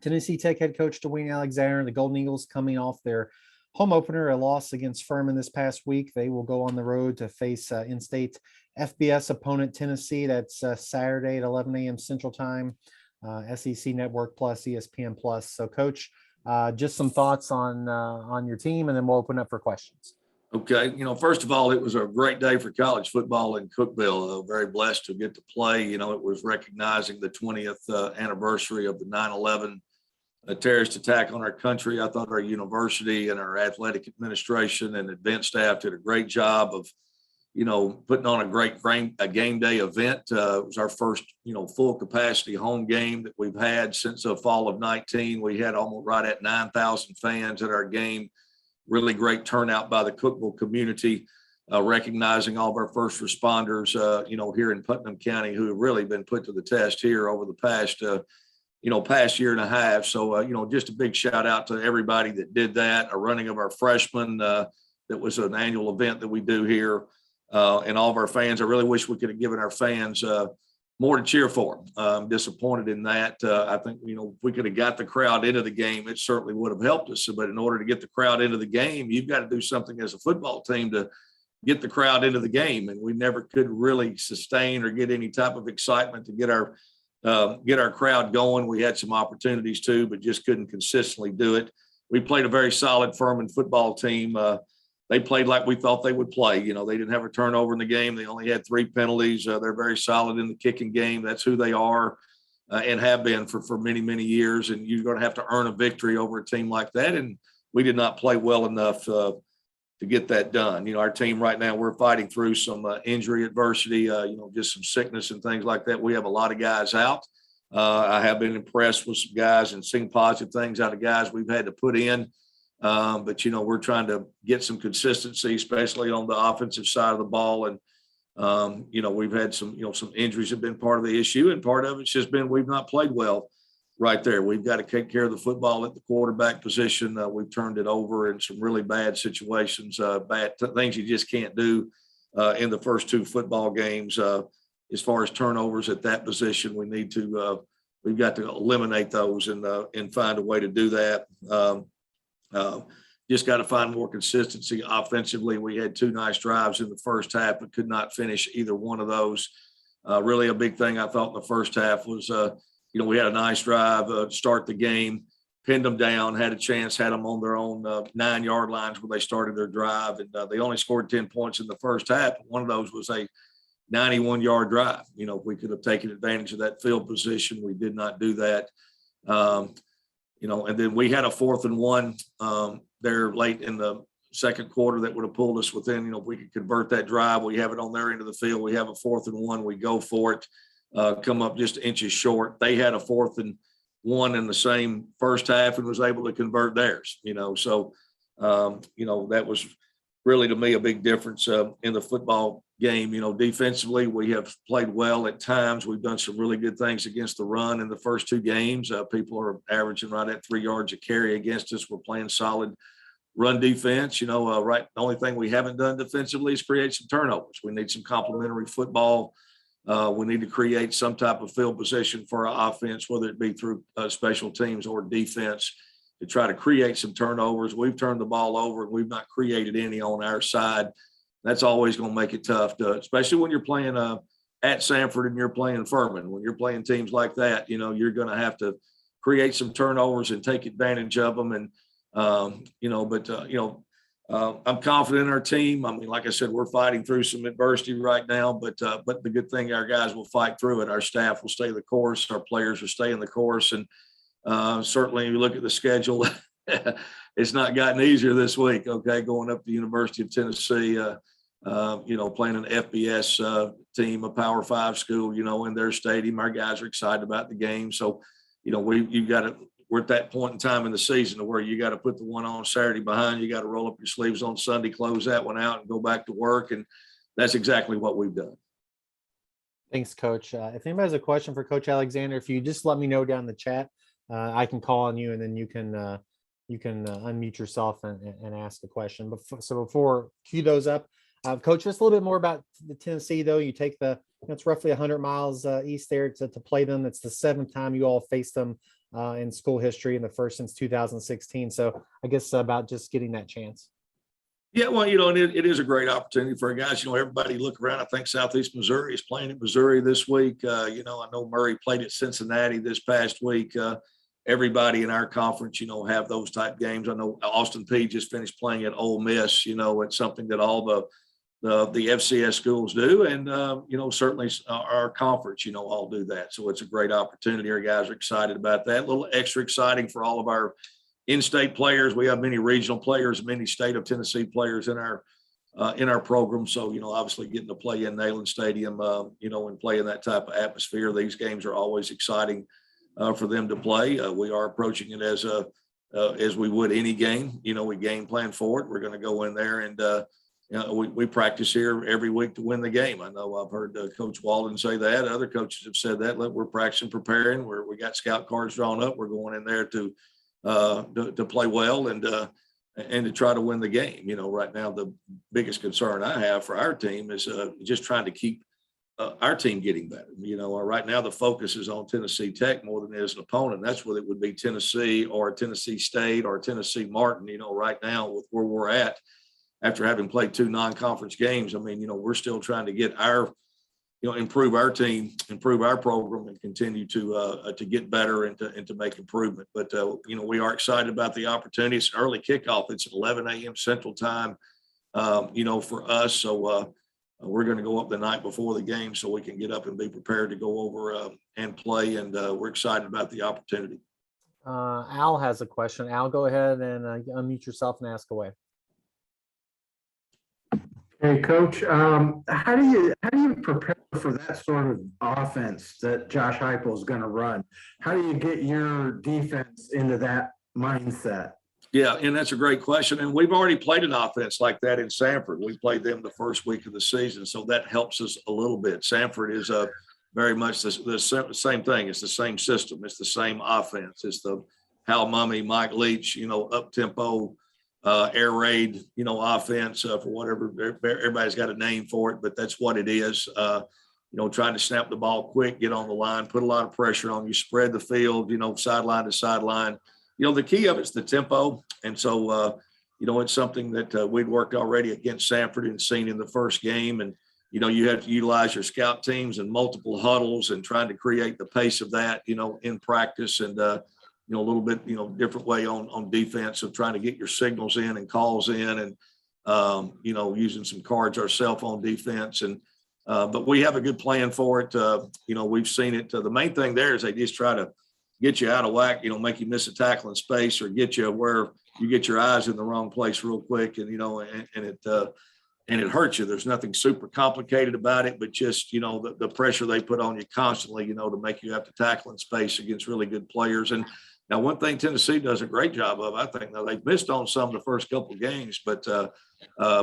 Tennessee Tech head coach Dewayne Alexander and the Golden Eagles coming off their home opener, a loss against Furman this past week. They will go on the road to face in-state FBS opponent Tennessee. That's Saturday at 11 a.m. Central Time, SEC Network Plus, ESPN Plus. So, Coach, just some thoughts on your team, and then we'll open up for questions. Okay. First of all, it was a great day for college football in Cookeville. Very blessed to get to play. It was recognizing the 20th anniversary of the 9/11 terrorist attack on our country. I thought our university and our athletic administration and event staff did a great job of, putting on a great game day event. It was our first, full capacity home game that we've had since the fall of 19. We had almost right at 9,000 fans at our game. Really great turnout by the Cookeville community, recognizing all of our first responders, here in Putnam County, who have really been put to the test here over the past year and a half. So, just a big shout out to everybody that did that. A running of our freshmen, that was an annual event that we do here, and all of our fans. I really wish we could have given our fans more to cheer for. I'm disappointed in that. I think, if we could have got the crowd into the game, it certainly would have helped us. But in order to get the crowd into the game, you've got to do something as a football team to get the crowd into the game. And we never could really sustain or get any type of excitement to get our crowd going. We had some opportunities too, but just couldn't consistently do it. We played a very solid Furman football team. They played like we thought they would play. They didn't have a turnover in the game. They only had 3 penalties. They're very solid in the kicking game. That's who they are and have been for many, many years. And you're going to have to earn a victory over a team like that. And we did not play well enough to get that done. Our team right now, we're fighting through some injury adversity, just some sickness and things like that. We have a lot of guys out. I have been impressed with some guys and seen positive things out of guys we've had to put in. But, we're trying to get some consistency, especially on the offensive side of the ball. And, we've had some injuries have been part of the issue. And part of it's just been we've not played well right there. We've got to take care of the football at the quarterback position. We've turned it over in some really bad situations, things you just can't do in the first 2 football games. As far as turnovers at that position, we've got to eliminate those and find a way to do that. Just got to find more consistency offensively. We had 2 nice drives in the first half, but could not finish either one of those. Really a big thing I thought in the first half was, we had a nice drive to start the game, pinned them down, had a chance, had them on their own 9-yard lines where they started their drive. And they only scored 10 points in the first half. One of those was a 91-yard drive. We could have taken advantage of that field position. We did not do that. And then we had a 4th and 1 there late in the second quarter that would have pulled us within, if we could convert that drive. We have it on their end of the field. We have a 4th and 1. We go for it, come up just inches short. They had a 4th and 1 in the same first half and was able to convert theirs, So, that was really, to me, a big difference in the football game. Defensively, we have played well at times. We've done some really good things against the run in the first 2 games. People are averaging right at 3 yards a carry against us. We're playing solid run defense. The only thing we haven't done defensively is create some turnovers. We need some complementary football. We need to create some type of field position for our offense, whether it be through special teams or defense, to try to create some turnovers. We've turned the ball over and we've not created any on our side. That's always going to make it tough, especially when you're playing at Sanford and you're playing Furman. When you're playing teams like that, you're going to have to create some turnovers and take advantage of them. And, I'm confident in our team. I mean, like I said, we're fighting through some adversity right now, but the good thing, our guys will fight through it. Our staff will stay the course. Our players will stay in the course. And certainly, if you look at the schedule, it's not gotten easier this week. Okay, going up to the University of Tennessee, playing an FBS team, a Power 5 school, in their stadium. Our guys are excited about the game. So, we're at that point in time in the season where you got to put the one on Saturday behind. You got to roll up your sleeves on Sunday, close that one out, and go back to work. And that's exactly what we've done. Thanks, Coach. If anybody has a question for Coach Alexander, if you just let me know down in the chat, I can call on you, and then you can unmute yourself and ask the question. But so before cue those up, Coach, just a little bit more about the Tennessee, though. You take it's roughly 100 miles east there to play them. It's the 7th time you all faced them in school history, and the first since 2016. So I guess about just getting that chance. Yeah, well, it is a great opportunity for guys. Everybody look around. I think Southeast Missouri is playing at Missouri this week. I know Murray played at Cincinnati this past week. Everybody in our conference, have those type games. I know Austin Peay just finished playing at Ole Miss. It's something that all the FCS schools do, and certainly our conference, all do that. So it's a great opportunity. Our guys are excited about that. A little extra exciting for all of our in-state players. We have many regional players, many state of Tennessee players in our program. So, obviously getting to play in Neyland Stadium, and play in that type of atmosphere. These games are always exciting for them to play. We are approaching it as we would any game. We game plan for it. We're going to go in there and we practice here every week to win the game. I know I've heard Coach Walden say that. Other coaches have said that. Look, we're practicing, preparing. We got scout cards drawn up. We're going in there to play well and to try to win the game. Right now, the biggest concern I have for our team is just trying to keep our team getting better. Right now the focus is on Tennessee Tech more than it is an opponent. That's whether it would be Tennessee or Tennessee State or Tennessee Martin. Right now with where we're at after having played 2 non-conference games, we're still trying to get improve our team, improve our program, and continue to get better and to make improvement. But we are excited about the opportunity. It's an early kickoff. It's at 11 a.m. Central Time, for us. So we're going to go up the night before the game so we can get up and be prepared to go over and play. And we're excited about the opportunity. Al has a question. Al, go ahead and unmute yourself and ask away. Hey, Coach, how do you prepare for that sort of offense that Josh Heupel is going to run? How do you get your defense into that mindset? Yeah, and that's a great question. And we've already played an offense like that in Sanford. We played them the first week of the season, so that helps us a little bit. Sanford is very much the same thing. It's the same system. It's the same offense. It's the Hal Mummy, Mike Leach, up-tempo, air raid, offense for whatever. Everybody's got a name for it, but that's what it is. Trying to snap the ball quick, get on the line, put a lot of pressure on you, spread the field, sideline to sideline. The key of it's the tempo. And so, it's something that we'd worked already against Sanford and seen in the first game. And, you have to utilize your scout teams and multiple huddles and trying to create the pace of that, in practice and, a little bit, different way on defense of trying to get your signals in and calls in and, using some cards ourselves on defense. And, but we have a good plan for it. We've seen it. The main thing there is they just try to get you out of whack, make you miss a tackle in space or get you where you get your eyes in the wrong place real quick. And, and it hurts you. There's nothing super complicated about it, but just, the pressure they put on you constantly, to make you have to tackle in space against really good players. And now one thing Tennessee does a great job of, I think, now they've missed on some of the first couple of games, but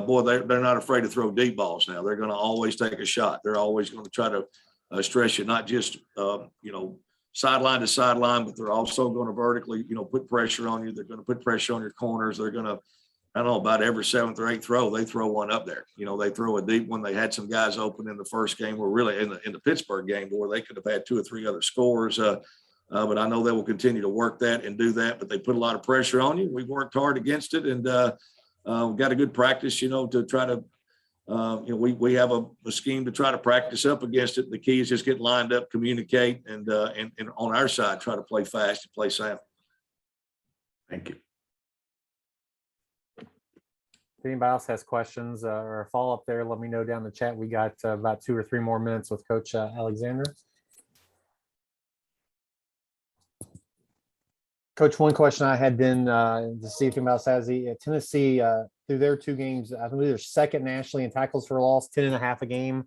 boy, they're not afraid to throw deep balls now. They're going to always take a shot. They're always going to try to stress you, not just, sideline to sideline, but they're also going to vertically, put pressure on you. They're going to put pressure on your corners. They're going to, I don't know, about every 7th or 8th throw, they throw one up there. They throw a deep one. They had some guys open in the first game, or really in the Pittsburgh game, where they could have had 2 or 3 other scores. But I know they will continue to work that and do that. But they put a lot of pressure on you. We've worked hard against it, and got a good practice, to try to. We have a scheme to try to practice up against it. The key is just get lined up, communicate, and on our side, try to play fast and play sound. Thank you. If anybody else has questions or a follow-up there, let me know down the chat. We got about 2 or 3 more minutes with Coach Alexander. Coach, one question I had been to see if anybody else has Tennessee through their 2 games. I believe they're second nationally in tackles for loss, 10.5 a game.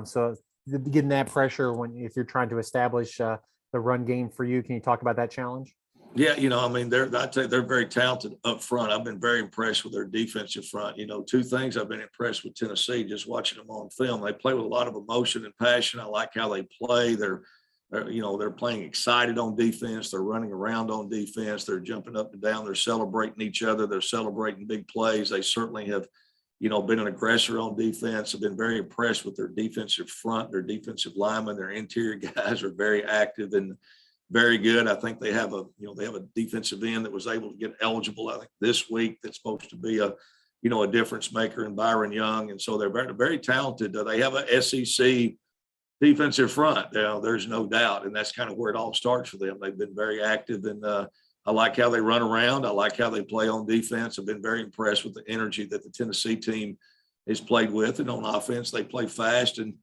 So getting that pressure if you're trying to establish the run game for you, can you talk about that challenge? Yeah, I'd say they're very talented up front. I've been very impressed with their defensive front. 2 things I've been impressed with Tennessee, just watching them on film. They play with a lot of emotion and passion. I like how they play. They're playing excited on defense. They're running around on defense. They're jumping up and down. They're celebrating each other. They're celebrating big plays. They certainly have, been an aggressor on defense. I've been very impressed with their defensive front, their defensive linemen, their interior guys are very active and very good. I think they have a defensive end that was able to get eligible, I think, this week. That's supposed to be a difference maker in Byron Young. And so they're very, very talented. They have a SEC defensive front. There's no doubt. And that's kind of where it all starts for them. They've been very active, and I like how they run around. I like how they play on defense. I've been very impressed with the energy that the Tennessee team has played with. And on offense, they play fast, and,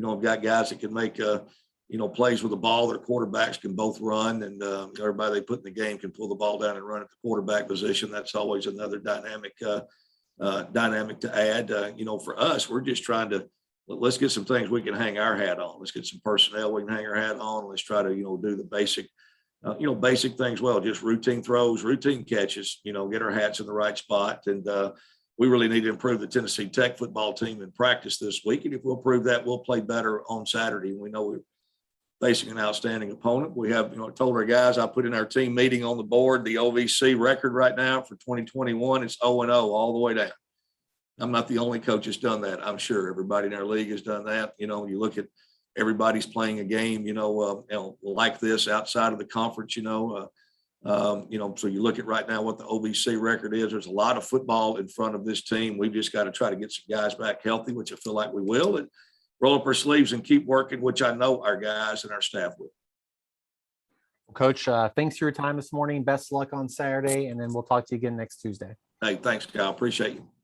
I've got guys that can make, plays with the ball. Their quarterbacks can both run, and everybody they put in the game can pull the ball down and run at the quarterback position. That's always another dynamic to add. For us, we're just trying to, let's get some things we can hang our hat on. Let's get some personnel we can hang our hat on. Let's try to, do the basic things well, just routine throws, routine catches, get our hats in the right spot. And we really need to improve the Tennessee Tech football team in practice this week. And if we'll prove that, we'll play better on Saturday. We know we're facing an outstanding opponent. We have, I told our guys, I put in our team meeting on the board, the OVC record right now for 2021, it's 0-0 all the way down. I'm not the only coach that's done that. I'm sure everybody in our league has done that. You look at everybody's playing a game, like this outside of the conference, so you look at right now what the OVC record is. There's a lot of football in front of this team. We've just got to try to get some guys back healthy, which I feel like we will, and roll up our sleeves and keep working, which I know our guys and our staff will. Coach, thanks for your time this morning. Best of luck on Saturday, and then we'll talk to you again next Tuesday. Hey, thanks, Kyle. Appreciate you.